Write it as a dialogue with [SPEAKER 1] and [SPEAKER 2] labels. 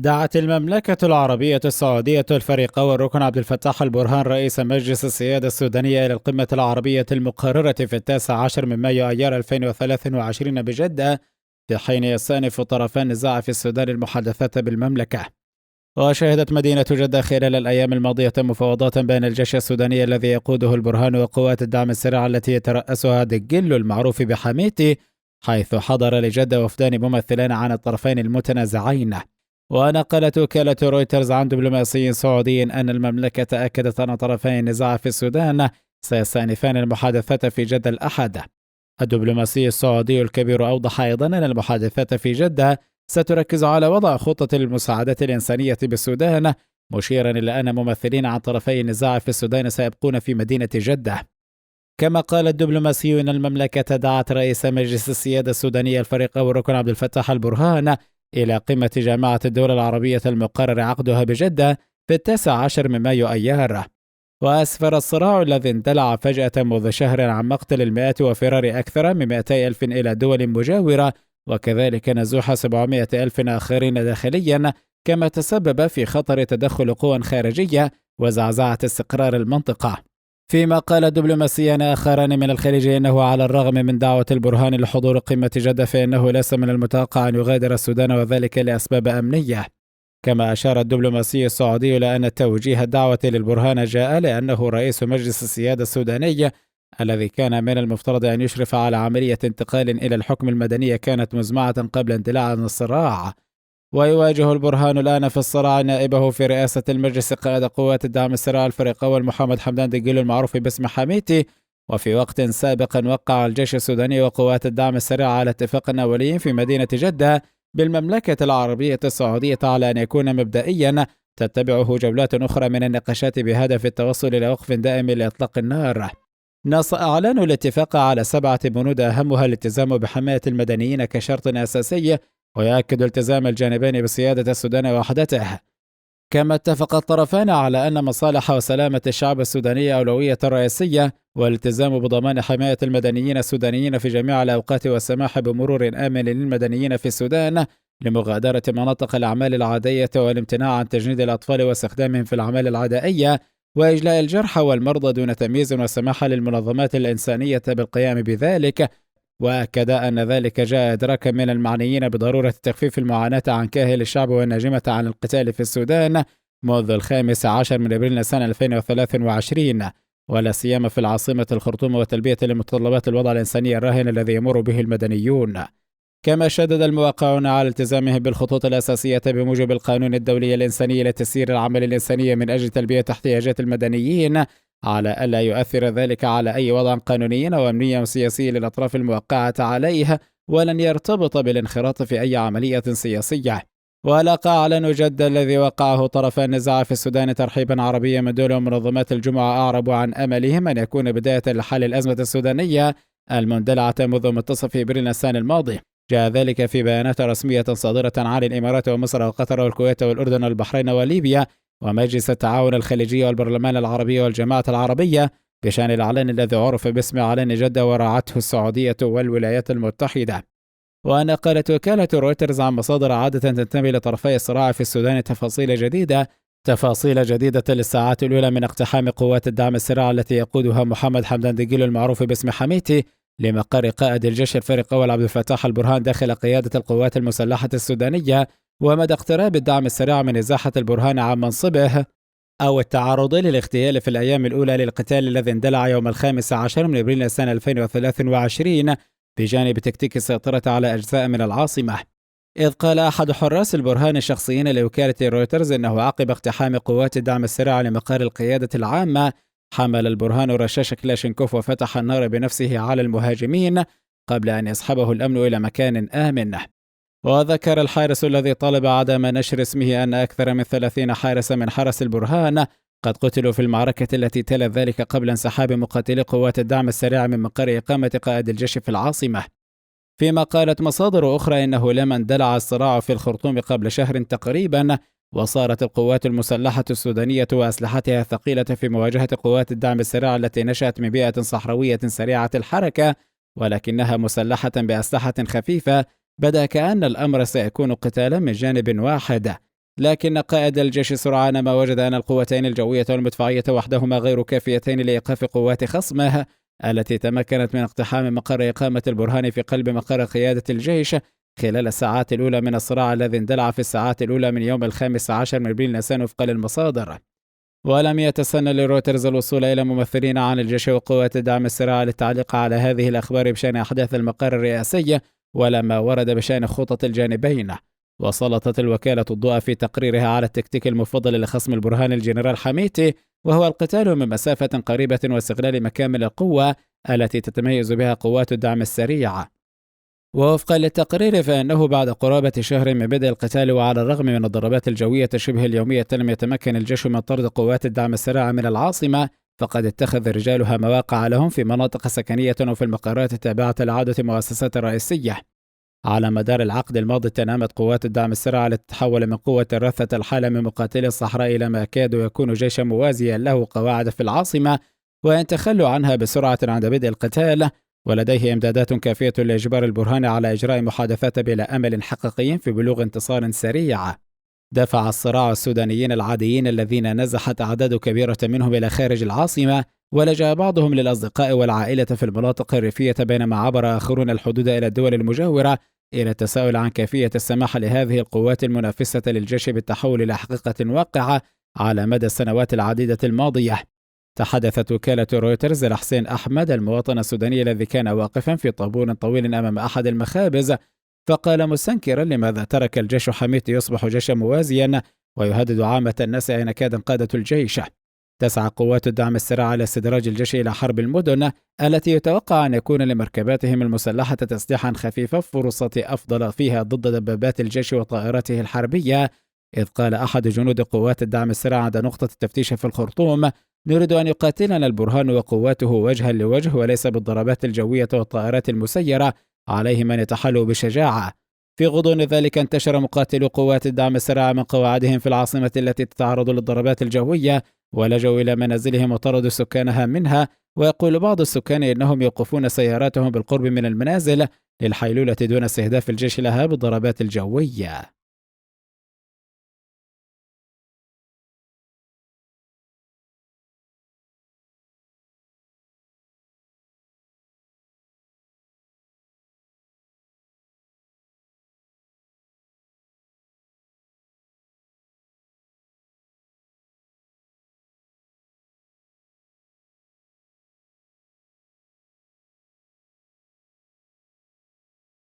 [SPEAKER 1] دعت المملكة العربية السعودية الفريق والركن عبد الفتاح البرهان رئيس مجلس السيادة السودانية إلى القمة العربية المقررة في 19 من مايو أيار 2023 بجدة، في حين يستأنف طرفا النزاع في السودان المحادثات بالمملكة. وشهدت مدينة جدة خلال الأيام الماضية مفاوضات بين الجيش السوداني الذي يقوده البرهان وقوات الدعم السريع التي يترأسها دجيل المعروف بحميتي، حيث حضر لجدة وفدان ممثلان عن الطرفين المتنازعين. ونقلت وكالة رويترز عن دبلوماسي سعودي أن المملكة أكدت أن طرفي النزاع في السودان سيستأنفان المحادثات في جدة الأحد. الدبلوماسي السعودي الكبير أوضح أيضا أن المحادثات في جدة ستركز على وضع خطة المساعدة الإنسانية بالسودان، مشيرا إلى أن ممثلين عن طرفي النزاع في السودان سيبقون في مدينة جدة. كما قال الدبلوماسي أن المملكة دعت رئيس مجلس السيادة السودانية الفريق والركن عبد الفتاح البرهان إلى قمة جامعة الدول العربية المقرر عقدها بجدة في 19 من مايو أيار. وأسفر الصراع الذي اندلع فجأة منذ شهر عن مقتل المئات وفرار أكثر من 200 ألف إلى دول مجاورة، وكذلك نزوح 700 ألف آخرين داخليا، كما تسبب في خطر تدخل قوى خارجية وزعزعة استقرار المنطقة. فيما قال دبلوماسيان آخران من الخليج إنه على الرغم من دعوة البرهان لحضور قمة جدة فإنه ليس من المتوقع أن يغادر السودان، وذلك لأسباب أمنية. كما أشار الدبلوماسي السعودي إلى أن توجيه الدعوة للبرهان جاء لأنه رئيس مجلس السيادة السوداني الذي كان من المفترض أن يشرف على عملية انتقال إلى الحكم المدني كانت مزمعة قبل اندلاع الصراع. ويواجه البرهان الآن في الصراع نائبه في رئاسة المجلس قائد قوات الدعم السريع الفريق أول محمد حمدان دجيل المعروف باسم حميتي. وفي وقت سابق وقع الجيش السوداني وقوات الدعم السريع على اتفاق أولي في مدينة جدة بالمملكة العربية السعودية على أن يكون مبدئيا تتبعه جولات أخرى من النقاشات بهدف التوصل إلى وقف دائم لإطلاق النار. نص أعلنوا الاتفاق على 7 بنود أهمها الالتزام بحماية المدنيين كشرط أساسي، ويؤكد التزام الجانبين بسيادة السودان ووحدته. كما اتفق الطرفان على أن مصالح وسلامة الشعب السوداني أولوية رئيسية، والالتزام بضمان حماية المدنيين السودانيين في جميع الأوقات والسماح بمرور آمن للمدنيين في السودان لمغادرة مناطق الأعمال العادية، والامتناع عن تجنيد الأطفال واستخدامهم في الأعمال العدائية، وإجلاء الجرحى والمرضى دون تمييز، والسماح للمنظمات الإنسانية بالقيام بذلك. وأكد أن ذلك جاء إدراكا من المعنيين بضرورة تخفيف المعاناة عن كاهل الشعب والناجمة عن القتال في السودان منذ 15 من أبريل سنة 2023، ولا سيما في العاصمة الخرطوم، وتلبية لمتطلبات الوضع الإنساني الراهن الذي يمر به المدنيون. كما شدد الموقعون على التزامهم بالخطوط الأساسية بموجب القانون الدولي الإنساني لتسيير العمل الإنساني من أجل تلبية احتياجات المدنيين، على ألا يؤثر ذلك على أي وضع قانوني أو أمني أو سياسي للأطراف الموقعة عليه، ولن يرتبط بالانخراط في أي عملية سياسية. ولقى أعلن جدة الذي وقعه طرف النزاع في السودان ترحيبا عربيا من دول ومنظمات الجمعة أعربوا عن أملهم أن يكون بداية لحل الأزمة السودانية المندلعة منذ منتصف أبريل السنة الماضي. جاء ذلك في بيانات رسمية صادرة عن الإمارات ومصر وقطر والكويت والأردن والبحرين وليبيا ومجلس التعاون الخليجي والبرلمان العربي والجماعة العربية بشأن الإعلان الذي عرف باسم إعلان جدة وراعته السعودية والولايات المتحدة. ونقلت وكالة رويترز عن مصادر عادة تنتمي لطرفي الصراع في السودان تفاصيل جديدة للساعات الأولى من اقتحام قوات الدعم السريع التي يقودها محمد حمدان دجيل المعروف باسم حميتي لمقر قائد الجيش الفريق أول عبد الفتاح البرهان داخل قيادة القوات المسلحة السودانية، ومدى اقتراب الدعم السريع من إزاحة البرهان عن منصبه أو التعرض للاغتيال في الأيام الأولى للقتال الذي اندلع يوم 15 من أبريل سنة 2023 بجانب تكتيك السيطرة على أجزاء من العاصمة. إذ قال أحد حراس البرهان الشخصيين لوكالة رويترز إنه عقب اقتحام قوات الدعم السريع لمقر القيادة العامة حمل البرهان رشاش كلاشينكوف وفتح النار بنفسه على المهاجمين قبل أن يسحبه الأمن إلى مكان آمن. وذكر الحارس الذي طالب عدم نشر اسمه أن أكثر من 30 حارس من حرس البرهان قد قتلوا في المعركة التي تلت ذلك قبل انسحاب مقاتلي قوات الدعم السريع من مقر إقامة قائد الجيش في العاصمة. فيما قالت مصادر أخرى إنه لما اندلع الصراع في الخرطوم قبل شهر تقريبا، وصارت القوات المسلحة السودانية وأسلحتها الثقيلة في مواجهة قوات الدعم السريع التي نشأت من بيئة صحراوية سريعة الحركة ولكنها مسلحة بأسلحة خفيفة، بدا كأن الأمر سيكون قتالا من جانب واحد. لكن قائد الجيش سرعان ما وجد أن القوتين الجوية والمدفعية وحدهما غير كافيتين لإيقاف قوات خصمه التي تمكنت من اقتحام مقر إقامة البرهان في قلب مقر قيادة الجيش خلال الساعات الأولى من الصراع الذي اندلع في الساعات الأولى من يوم 15 من ابريل نيسان وفقا للمصادر. ولم يتسنى لرويترز الوصول إلى ممثلين عن الجيش وقوات الدعم السريع للتعليق على هذه الأخبار بشأن أحداث المقر الرئاسي ولا ما ورد بشأن خطط الجانبين. وسلطت الوكالة الضوء في تقريرها على التكتيك المفضل لخصم البرهان الجنرال حميتي، وهو القتال من مسافة قريبة واستغلال مكامن القوة التي تتميز بها قوات الدعم السريع. ووفقا للتقرير فإنه بعد قرابة شهر من بدء القتال وعلى الرغم من الضربات الجوية شبه اليومية لم يتمكن الجيش من طرد قوات الدعم السريع من العاصمة، فقد اتخذ رجالها مواقع لهم في مناطق سكنية وفي المقرات التابعة لعدة مؤسسات رئيسية. على مدار العقد الماضي تنامت قوات الدعم السريع لتتحول من قوة رثة الحالة من مقاتلي الصحراء إلى ما كاد يكون جيشا موازيا له قواعد في العاصمة، وإن تخلوا عنها بسرعة عند بدء القتال، ولديه إمدادات كافية لإجبار البرهان على إجراء محادثات بلا أمل حقيقي في بلوغ انتصار سريع. دفع الصراع السودانيين العاديين الذين نزحت أعداد كبيرة منهم إلى خارج العاصمة، ولجأ بعضهم للأصدقاء والعائلة في المناطق الريفية، بينما عبر آخرون الحدود إلى الدول المجاورة إلى التساؤل عن كيفية السماح لهذه القوات المنافسة للجيش بالتحول إلى حقيقة واقعة على مدى السنوات العديدة الماضية. تحدثت وكالة رويترز لحسين أحمد المواطن السوداني الذي كان واقفا في طابور طويل أمام أحد المخابز، فقال مستنكرا لماذا ترك الجيش حميتي يصبح جيشا موازيا ويهدد عامة الناس أين كاد قادة الجيش. تسعى قوات الدعم السريع على استدراج الجيش إلى حرب المدن التي يتوقع أن يكون لمركباتهم المسلحة تسليحا خفيفا فرصة أفضل فيها ضد دبابات الجيش وطائراته الحربية، إذ قال أحد جنود قوات الدعم السريع عند نقطة التفتيش في الخرطوم: نريد أن يقاتلنا البرهان وقواته وجها لوجه وليس بالضربات الجوية والطائرات المسيرة، عليهم أن يتحلوا بشجاعة. في غضون ذلك انتشر مقاتلو قوات الدعم السريع من قواعدهم في العاصمة التي تتعرض للضربات الجوية، ولجوا إلى منازلهم وطردوا سكانها منها. ويقول بعض السكان إنهم يوقفون سياراتهم بالقرب من المنازل للحيلولة دون استهداف الجيش لها بالضربات الجوية.